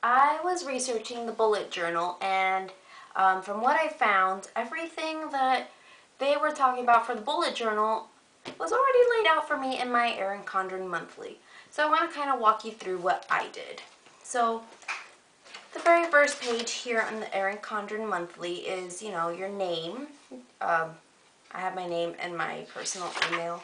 I was researching the bullet journal, and from what I found, everything that they were talking about for the bullet journal was already laid out for me in my Erin Condren Monthly. So I want to kind of walk you through what I did. So the very first page here on the Erin Condren Monthly is, your name. I have my name and my personal email.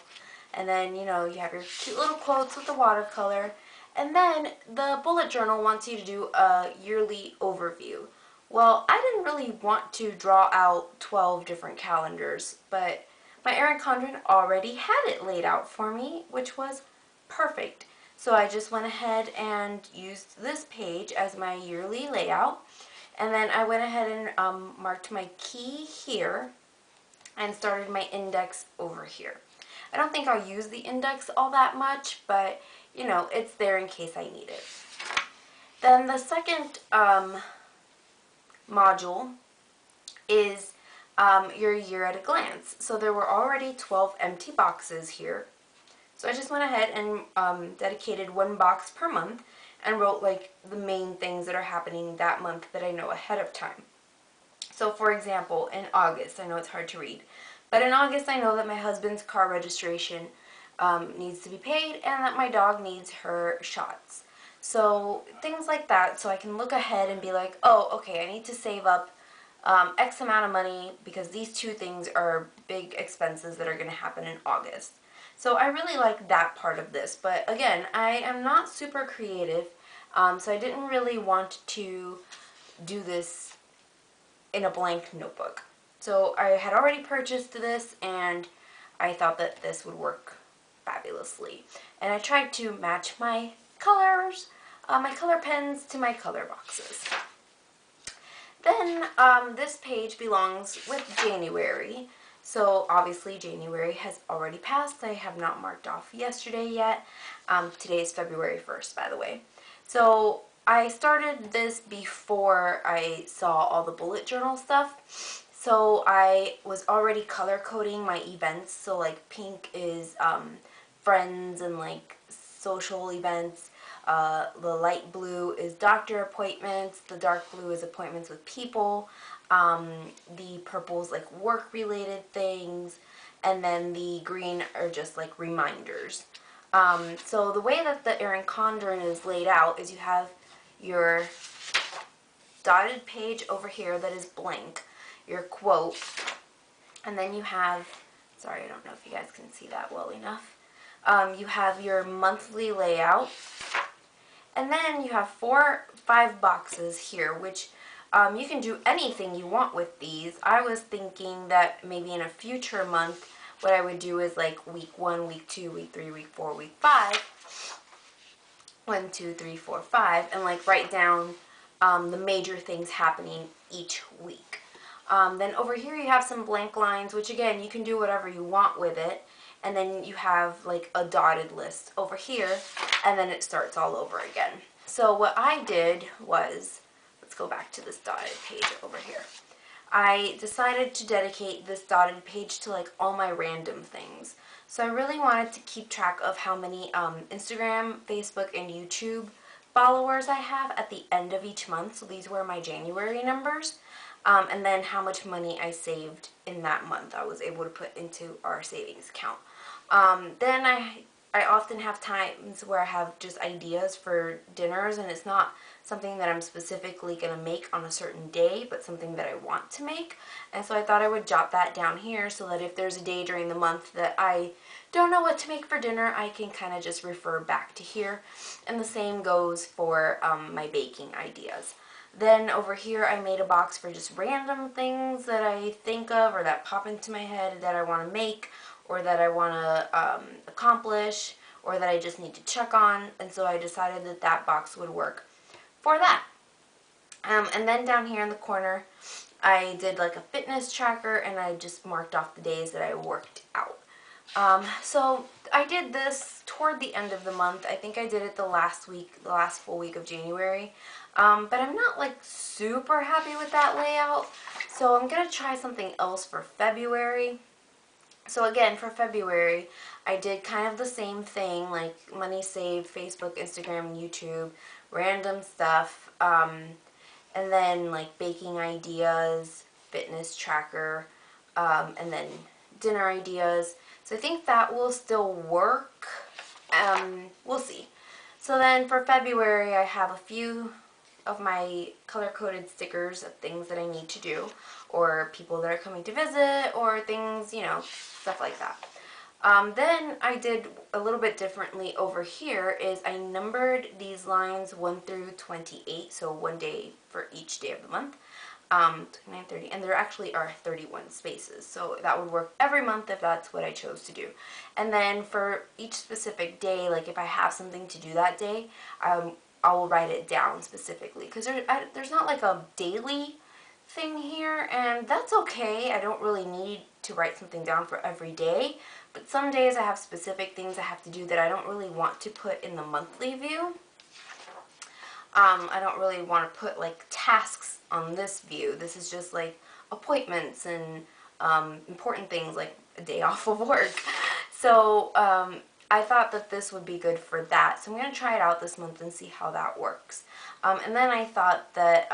And then, you have your cute little quotes with the watercolor. And then the bullet journal wants you to do a yearly overview. Well, I didn't really want to draw out 12 different calendars, but my Erin Condren already had it laid out for me, which was perfect. So I just went ahead and used this page as my yearly layout. And then I went ahead and marked my key here and started my index over here. I don't think I'll use the index all that much, but it's there in case I need it. Then the second module is your year at a glance. So there were already 12 empty boxes here. So I just went ahead and dedicated one box per month and wrote like the main things that are happening that month that I know ahead of time. So for example, in August, I know it's hard to read, but in August I know that my husband's car registration needs to be paid and that my dog needs her shots. So things like that, so I can look ahead and be like, oh, okay, I need to save up X amount of money because these two things are big expenses that are going to happen in August. So I really like that part of this, but again, I am not super creative, so I didn't really want to do this in a blank notebook. So I had already purchased this and I thought that this would work fabulously. And I tried to match my colors, my color pens to my color boxes. Then this page belongs with January. So obviously January has already passed. I have not marked off yesterday yet. Today is February 1st, by the way. So I started this before I saw all the bullet journal stuff. So I was already color coding my events. So like pink is friends and like social events. The light blue is doctor appointments. The dark blue is appointments with people. The purple is like work related things. And then the green are just like reminders. So the way that the Erin Condren is laid out is you have your dotted page over here that is blank, your quote, and then you have, sorry, I don't know if you guys can see that well enough, you have your monthly layout, and then you have 5 boxes here, which you can do anything you want with these. I was thinking that maybe in a future month, what I would do is like week 1, week 2, week 3, week 4, week 5, 1, 2, 3, 4, 5, and like write down the major things happening each week. Then over here you have some blank lines, which again, you can do whatever you want with it. And then you have like a dotted list over here, and then it starts all over again. So what I did was, let's go back to this dotted page over here. I decided to dedicate this dotted page to like all my random things. So I really wanted to keep track of how many Instagram, Facebook, and YouTube followers I have at the end of each month. So these were my January numbers. And then how much money I saved in that month I was able to put into our savings account. Then I often have times where I have just ideas for dinners, and it's not something that I'm specifically going to make on a certain day, but something that I want to make. And so I thought I would jot that down here so that if there's a day during the month that I don't know what to make for dinner, I can kind of just refer back to here. And the same goes for my baking ideas. Then over here I made a box for just random things that I think of or that pop into my head that I want to make or that I want to accomplish or that I just need to check on. And so I decided that that box would work for that. And then down here in the corner I did like a fitness tracker and I just marked off the days that I worked out. So I did this toward the end of the month. I think I did it the last full week of January. But I'm not like super happy with that layout. So I'm going to try something else for February. So again, for February, I did kind of the same thing, like money saved, Facebook, Instagram, YouTube, random stuff, and then like baking ideas, fitness tracker, and then dinner ideas. So I think that will still work. We'll see. So then for February, I have a few of my color-coded stickers of things that I need to do, or people that are coming to visit, or things, you know, stuff like that. Then I did a little bit differently over here is I numbered these lines 1 through 28, so one day for each day of the month, 29, 30, and there actually are 31 spaces, so that would work every month if that's what I chose to do. And then for each specific day, like if I have something to do that day, I will write it down specifically, because there's not like a daily thing here, and that's okay. I don't really need to write something down for every day, but some days I have specific things I have to do that I don't really want to put in the monthly view. I don't really want to put like tasks on this view. This is just like appointments and important things like a day off of work. So I thought that this would be good for that. So I'm going to try it out this month and see how that works. And then I thought that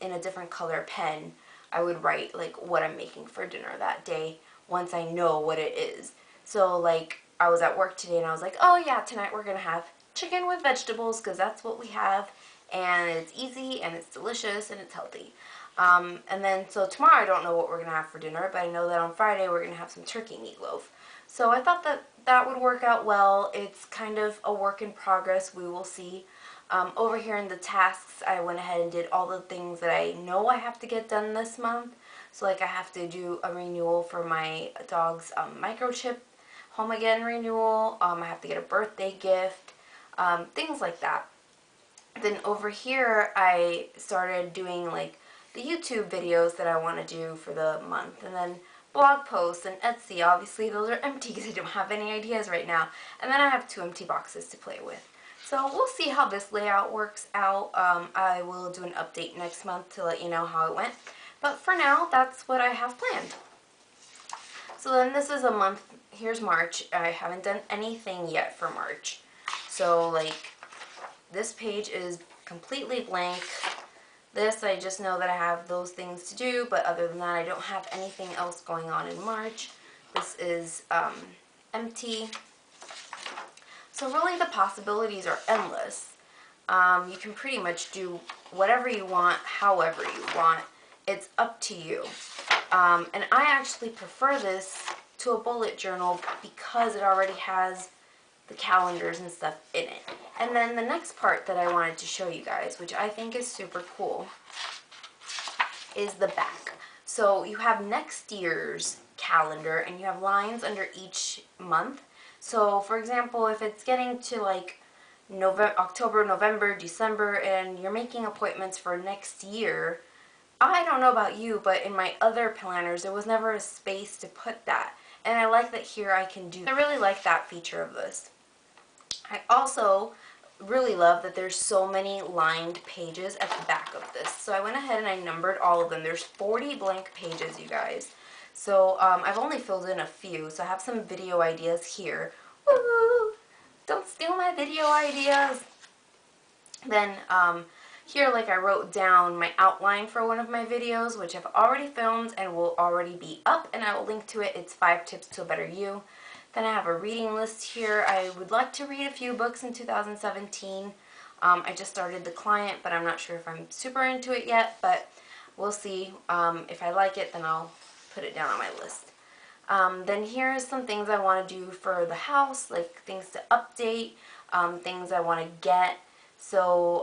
in a different color pen, I would write like what I'm making for dinner that day once I know what it is. So like I was at work today and I was like, oh yeah, tonight we're going to have chicken with vegetables because that's what we have, and it's easy and it's delicious and it's healthy. And then so tomorrow I don't know what we're going to have for dinner, but I know that on Friday we're going to have some turkey meatloaf. So I thought that that would work out well. It's kind of a work in progress. We will see. Over here in the tasks, I went ahead and did all the things that I know I have to get done this month. So like I have to do a renewal for my dog's microchip home again renewal. I have to get a birthday gift, things like that. Then over here I started doing like the YouTube videos that I want to do for the month, and then blog posts and Etsy. Obviously those are empty because I don't have any ideas right now. And then I have 2 empty boxes to play with. So we'll see how this layout works out. I will do an update next month to let you know how it went. But for now, that's what I have planned. So then this is a month, here's March. I haven't done anything yet for March. So like this page is completely blank. This, I just know that I have those things to do, but other than that, I don't have anything else going on in March. This is empty. So really the possibilities are endless. You can pretty much do whatever you want, however you want. It's up to you. And I actually prefer this to a bullet journal because it already has the calendars and stuff in it. And then the next part that I wanted to show you guys, which I think is super cool, is the back. So you have next year's calendar and you have lines under each month. So for example, if it's getting to like October, November, December, and you're making appointments for next year, I don't know about you, but in my other planners, there was never a space to put that. And I like that here I can do. I really like that feature of this. I also really love that there's so many lined pages at the back of this. So I went ahead and I numbered all of them. There's 40 blank pages, you guys. So I've only filled in a few. So I have some video ideas here. Woo! Don't steal my video ideas. Then here, like I wrote down my outline for one of my videos, which I've already filmed and will already be up, and I will link to it. It's 5 Tips to a Better You. Then I have a reading list here. I would like to read a few books in 2017. I just started The Client, but I'm not sure if I'm super into it yet, but we'll see. If I like it, then I'll put it down on my list. Then here's some things I want to do for the house, like things to update, things I want to get. So,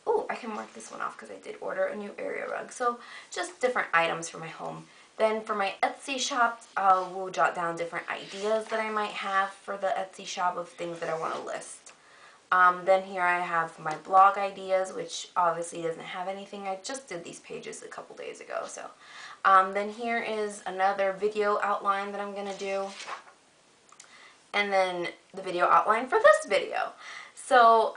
oh, I can mark this one off because I did order a new area rug. So just different items for my home. Then for my Etsy shop, we'll jot down different ideas that I might have for the Etsy shop of things that I want to list. Then here I have my blog ideas, which obviously doesn't have anything. I just did these pages a couple days ago. So then here is another video outline that I'm going to do. And then the video outline for this video. So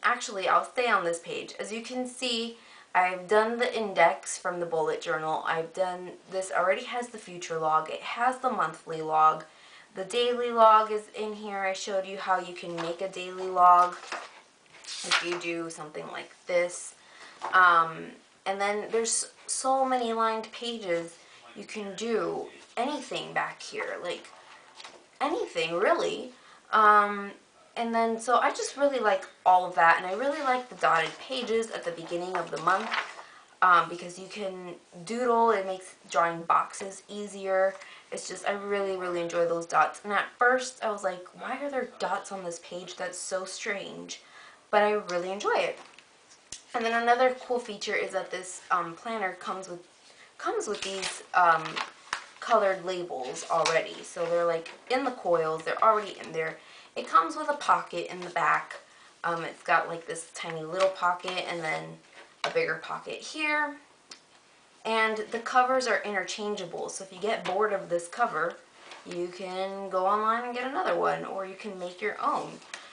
actually, I'll stay on this page. As you can see, I've done the index from the bullet journal. I've done, this already has the future log. It has the monthly log. The daily log is in here. I showed you how you can make a daily log if you do something like this. And then there's so many lined pages. You can do anything back here, like anything really. And then, so I just really like all of that, and I really like the dotted pages at the beginning of the month because you can doodle. It makes drawing boxes easier. It's just, I really, really enjoy those dots. And at first, I was like, why are there dots on this page? That's so strange. But I really enjoy it. And then another cool feature is that this planner comes with these colored labels already. So they're like in the coils, they're already in there. It comes with a pocket in the back. It's got like this tiny little pocket and then a bigger pocket here. And the covers are interchangeable, so if you get bored of this cover, you can go online and get another one, or you can make your own.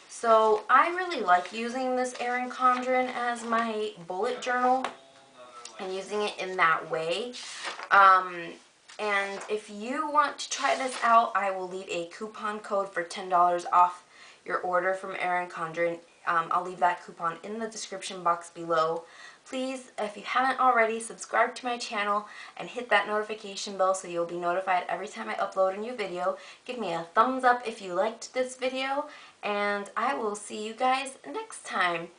So I really like using this Erin Condren as my bullet journal and using it in that way. And if you want to try this out, I will leave a coupon code for $10 off your order from Erin Condren. I'll leave that coupon in the description box below. Please, if you haven't already, subscribe to my channel and hit that notification bell so you'll be notified every time I upload a new video. Give me a thumbs up if you liked this video, and I will see you guys next time.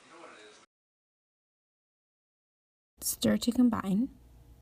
Stir to combine.